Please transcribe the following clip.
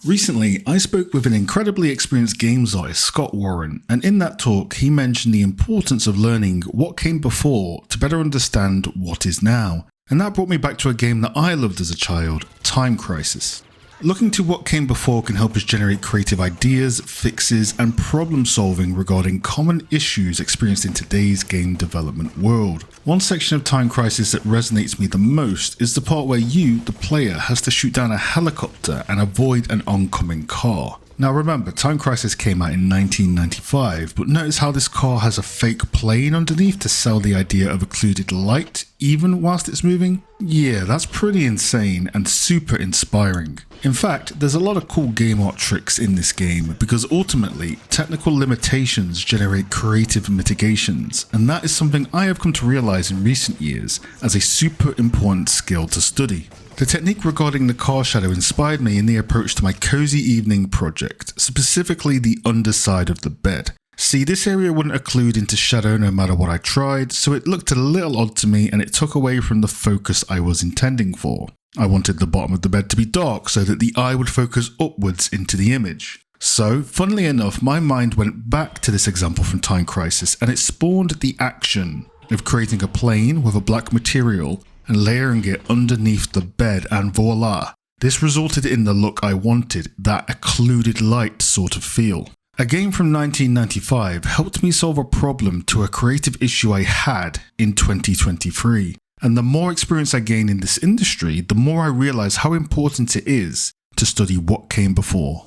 Recently, I spoke with an incredibly experienced games artist, Scott Warren, and in that talk, he mentioned the importance of learning what came before to better understand what is now. And that brought me back to a game that I loved as a child, Time Crisis. Looking to what came before can help us generate creative ideas, fixes, and problem solving regarding common issues experienced in today's game development world. One section of Time Crisis that resonates with me the most is the part where you, the player, has to shoot down a helicopter and avoid an oncoming car. Now remember, Time Crisis came out in 1995, but notice how this car has a fake plane underneath to sell the idea of occluded light even whilst it's moving? Yeah, that's pretty insane and super inspiring. In fact, there's a lot of cool game art tricks in this game because ultimately, technical limitations generate creative mitigations, and that is something I have come to realize in recent years as a super important skill to study. The technique regarding the car shadow inspired me in the approach to my cozy evening project, specifically the underside of the bed. See, this area wouldn't occlude into shadow no matter what I tried, so it looked a little odd to me and it took away from the focus I was intending for. I wanted the bottom of the bed to be dark so that the eye would focus upwards into the image. So, funnily enough, my mind went back to this example from Time Crisis and it spawned the action of creating a plane with a black material and layering it underneath the bed, and voila, this resulted in the look I wanted, that occluded light sort of feel. A game from 1995 helped me solve a problem to a creative issue I had in 2023. And the more experience I gain in this industry, the more I realize how important it is to study what came before.